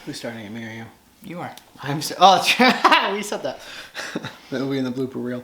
Who's starting it, me or you? You are. We said that. That'll be in the blooper reel.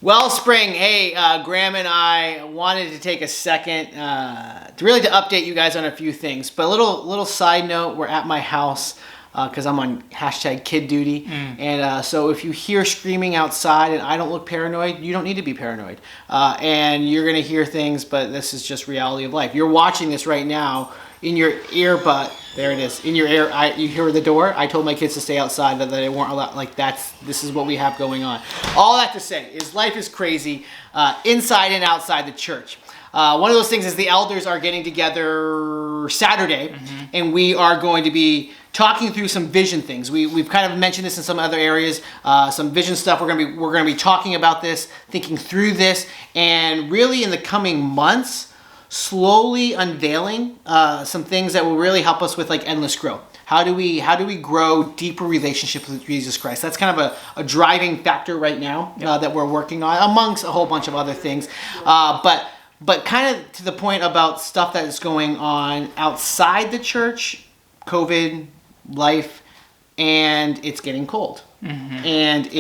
Wellspring, hey, Graham and I wanted to take a second to update you guys on a few things. But a little side note, we're at my house because I'm on #kid duty. And so if you hear screaming outside and I don't look paranoid, you don't need to be paranoid. And you're going to hear things, but this is just reality of life. You're watching this right now in your earbud. There it is. In your ear, you hear the door. I told my kids to stay outside, that they weren't allowed. This is what we have going on. All that to say is life is crazy, inside and outside the church. One of those things is the elders are getting together Saturday, and we are going to be talking through some vision things. We've kind of mentioned this in some other areas, some vision stuff. We're gonna be talking about this, thinking through this, and really in the coming months, slowly unveiling some things that will really help us with endless growth. How do we grow deeper relationships with Jesus Christ? That's kind of a driving factor right now that we're working on, amongst a whole bunch of other things. But kind of to the point about stuff that is going on outside the church, COVID, life, and it's getting cold. And it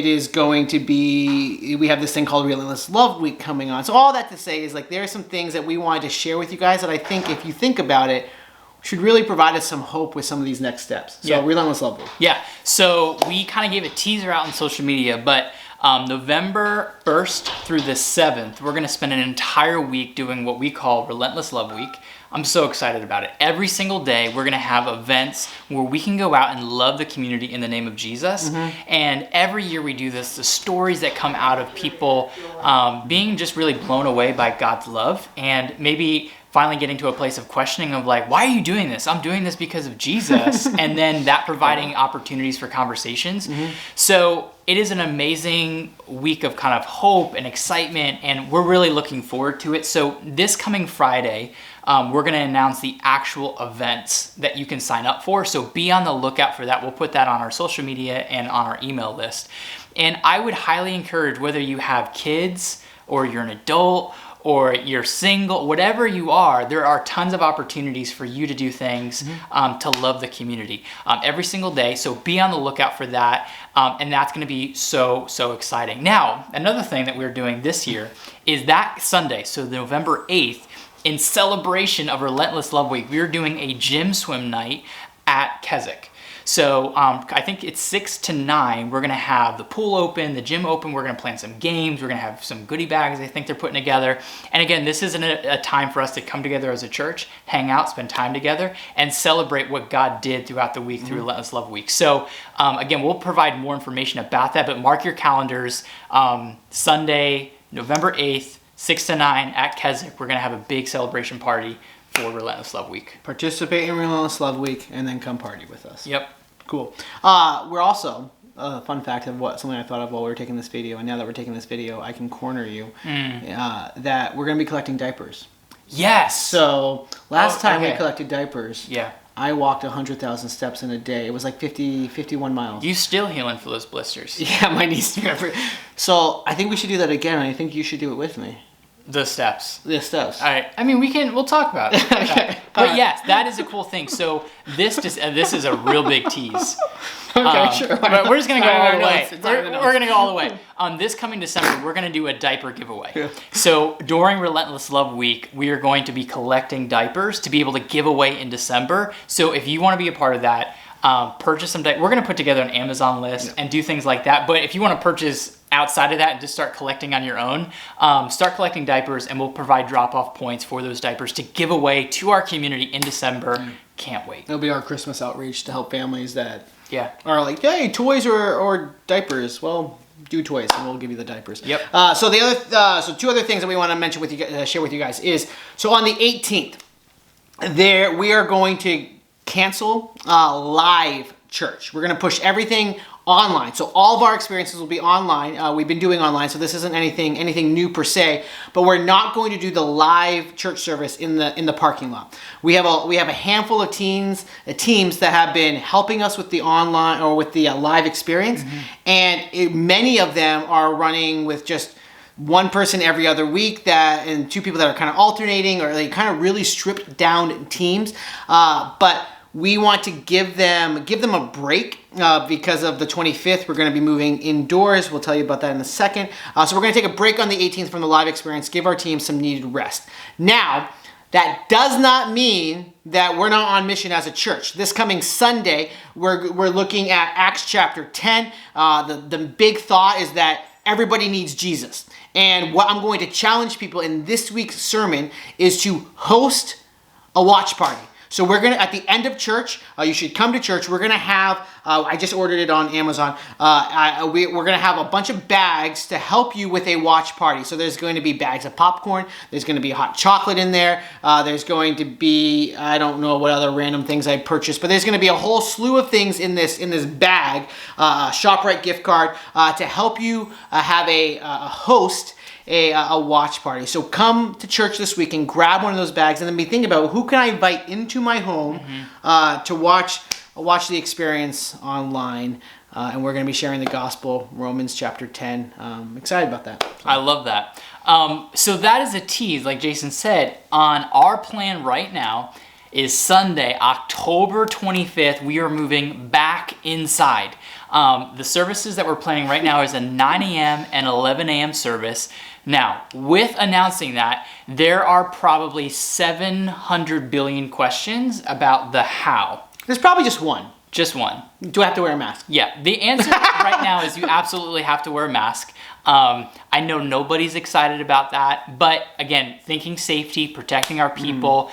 is going to be, we have this thing called Relentless Love Week coming on. So all that to say is there are some things that we wanted to share with you guys that I think if you think about it, should really provide us some hope with some of these next steps. So Relentless Love Week. Yeah, so we kind of gave a teaser out on social media, but November 1st through the 7th, we're going to spend an entire week doing what we call Relentless Love Week. I'm so excited about it. Every single day, we're going to have events where we can go out and love the community in the name of Jesus. And every year we do this, the stories that come out of people being just really blown away by God's love, and maybe finally getting to a place of questioning of why are you doing this? I'm doing this because of Jesus. And then that providing opportunities for conversations. So it is an amazing week of kind of hope and excitement, and we're really looking forward to it. So this coming Friday, we're going to announce the actual events that you can sign up for. So be on the lookout for that. We'll put that on our social media and on our email list. And I would highly encourage, whether you have kids or you're an adult or you're single, whatever you are, there are tons of opportunities for you to do things to love the community every single day. So be on the lookout for that. And that's going to be so exciting. Now, another thing that we're doing this year is that Sunday, so November 8th, in celebration of Relentless Love Week, we're doing a gym swim night at Keswick. So I think it's 6 to 9. We're going to have the pool open, the gym open. We're going to plan some games. We're going to have some goodie bags I think they're putting together. And again, this isn't a time for us to come together as a church, hang out, spend time together, and celebrate what God did throughout the week through Relentless Love Week. So again, we'll provide more information about that, but mark your calendars. Sunday, November 8th, 6 to 9 at Keswick. We're going to have a big celebration party for Relentless Love Week. Participate in Relentless Love Week and then come party with us. Yep. Cool. We're also, fun fact of something I thought of while we were taking this video, and now that we're taking this video, I can corner you, that we're going to be collecting diapers. Yes! So, last time we collected diapers, yeah, I walked 100,000 steps in a day. It was 51 miles. You still healing for those blisters. Yeah, my knees. So, I think we should do that again, and I think you should do it with me. The steps. The steps. All right. I mean, we'll talk about it. Okay. But yes, that is a cool thing. So this is a real big tease. Okay, sure. But we're just going to go all the way. We're going to go all the way. This coming December, we're going to do a diaper giveaway. Yeah. So during Relentless Love Week, we are going to be collecting diapers to be able to give away in December. So if you want to be a part of that, purchase some diapers. We're going to put together an Amazon list and do things like that. But if you want to purchase outside of that and just start collecting on your own, start collecting diapers, and we'll provide drop-off points for those diapers to give away to our community in December. Can't wait. It'll be our Christmas outreach to help families that are like, hey, toys or diapers. Well, do toys, and we'll give you the diapers. Yep. So two other things that we want to mention with you, share with you guys is, so on the 18th, we are going to cancel live church. We're going to push everything online. So all of our experiences will be online. We've been doing online, so this isn't anything new per se, but we're not going to do the live church service in the parking lot. We have a handful of teams that have been helping us with the online or with the live experience, and many of them are running with just one person every other week, and two people that are kind of alternating, or they kind of really stripped down teams. But we want to give them a break because of the 25th. We're going to be moving indoors. We'll tell you about that in a second. So we're going to take a break on the 18th from the live experience, give our team some needed rest. Now, that does not mean that we're not on mission as a church. This coming Sunday, we're looking at Acts chapter 10. The big thought is that everybody needs Jesus. And what I'm going to challenge people in this week's sermon is to host a watch party. So we're going to, at the end of church, you should come to church. We're going to have, I just ordered it on Amazon. We're going to have a bunch of bags to help you with a watch party. So there's going to be bags of popcorn. There's going to be hot chocolate in there. There's going to be, I don't know what other random things I purchased, but there's going to be a whole slew of things in this bag, ShopRite gift card, to help you have a host a watch party. So come to church this week and grab one of those bags, and then be thinking about who can I invite into my home to watch the experience online. And we're going to be sharing the gospel, Romans chapter 10. Excited about that. I love that. So that is a tease, like Jason said. On our plan right now is Sunday, October 25th. We are moving back inside. The services that we're planning right now is a 9 a.m. and 11 a.m. service. Now, with announcing that, there are probably 700 billion questions about the how. There's probably just one. Just one. Do I have to wear a mask? Yeah, the answer right now is you absolutely have to wear a mask. I know nobody's excited about that, but again, thinking safety, protecting our people.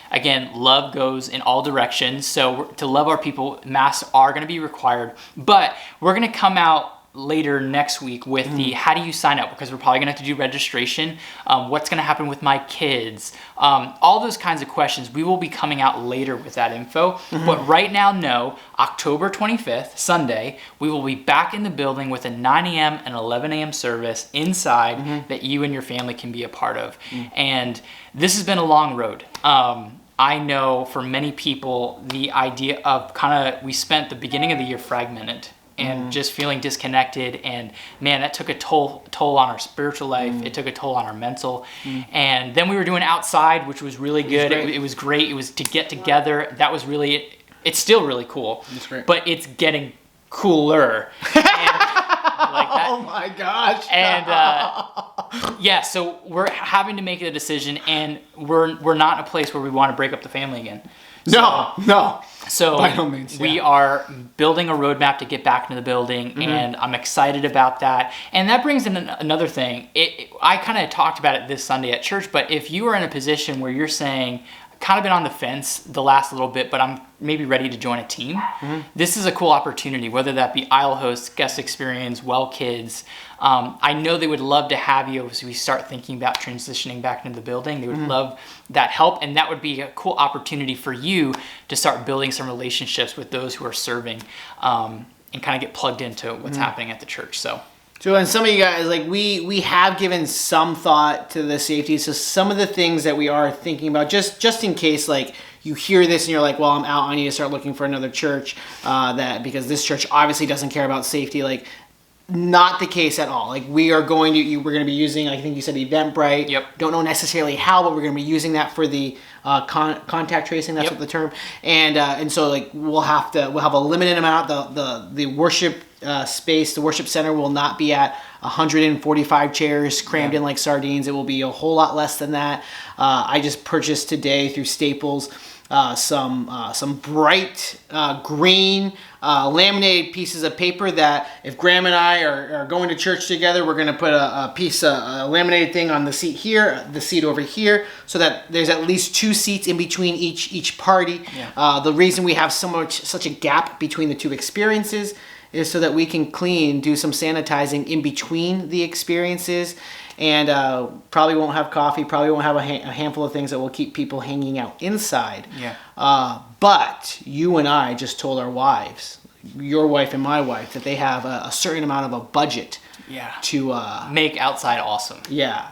Again, love goes in all directions. So to love our people, masks are going to be required, but we're going to come out later next week with the how do you sign up, because we're probably gonna have to do registration, what's gonna happen with my kids, all those kinds of questions. We will be coming out later with that info, but right now, no, October 25th, Sunday, we will be back in the building with a 9 a.m. and 11 a.m. service inside that you and your family can be a part of. And this has been a long road. I know for many people, the idea of we spent the beginning of the year fragmented and just feeling disconnected, and man, that took a toll on our spiritual life. It took a toll on our mental. And then we were doing outside, which was really good. It was great. It was to get together. That was really, it's still really cool. That's great. But it's getting cooler. And, like that. Oh my gosh. And yeah, so we're having to make a decision, and we're not in a place where we want to break up the family again. No. So by no means, we are building a roadmap to get back into the building, and I'm excited about that. And that brings in another thing. I kind of talked about it this Sunday at church, but if you are in a position where you're saying, kind of been on the fence the last little bit, but I'm maybe ready to join a team, this is a cool opportunity, whether that be aisle hosts, guest experience, well kids. I know they would love to have you as we start thinking about transitioning back into the building. They would love that help, and that would be a cool opportunity for you to start building some relationships with those who are serving, and kind of get plugged into what's happening at the church. So and some of you guys, like we have given some thought to the safety. So some of the things that we are thinking about, just in case, like you hear this and you're like, well, I'm out, I need to start looking for another church, because this church obviously doesn't care about safety. Like, not the case at all. Like we're going to be using, I think you said Eventbrite. Yep. Don't know necessarily how, but we're going to be using that for the contact tracing. That's what the term. And so like we'll have a limited amount. The worship space, the worship center will not be at 145 chairs crammed in like sardines. It will be a whole lot less than that. I just purchased today through Staples some bright green laminated pieces of paper that if Graham and I are going to church together, we're going to put a piece of a laminated thing on the seat here, the seat over here, so that there's at least 2 seats in between each party. The reason we have such a gap between the 2 experiences is so that we can do some sanitizing in between the experiences. And probably won't have coffee, probably won't have a handful of things that will keep people hanging out inside. But you and I just told our wives, your wife and my wife, that they have a certain amount of a budget to make outside awesome.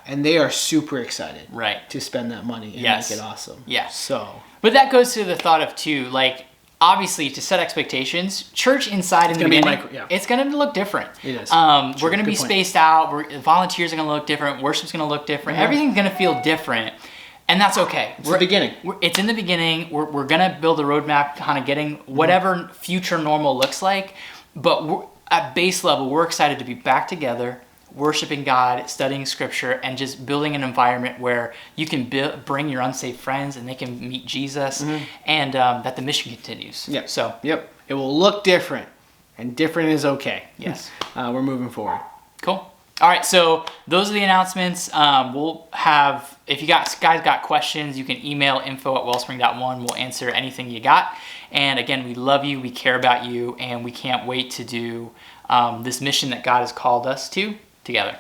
And they are super excited to spend that money and make it awesome. But that goes to the thought of too, like, obviously, to set expectations, church inside in the beginning, it's going to look different. It is. We're going to be spaced out. Volunteers are going to look different. Worship's going to look different. Everything's going to feel different. And that's okay. It's the beginning. It's in the beginning. We're going to build a roadmap, kind of getting whatever future normal looks like. But at base level, we're excited to be back together, worshiping God, studying scripture, and just building an environment where you can bring your unsaved friends and they can meet Jesus, and that the mission continues. Yep. So, yep. It will look different, and different is okay. Yes. We're moving forward. Cool. All right, so those are the announcements. We'll have, if you guys got questions, you can email info@wellspring.one. We'll answer anything you got. And again, we love you, we care about you, and we can't wait to do this mission that God has called us to together.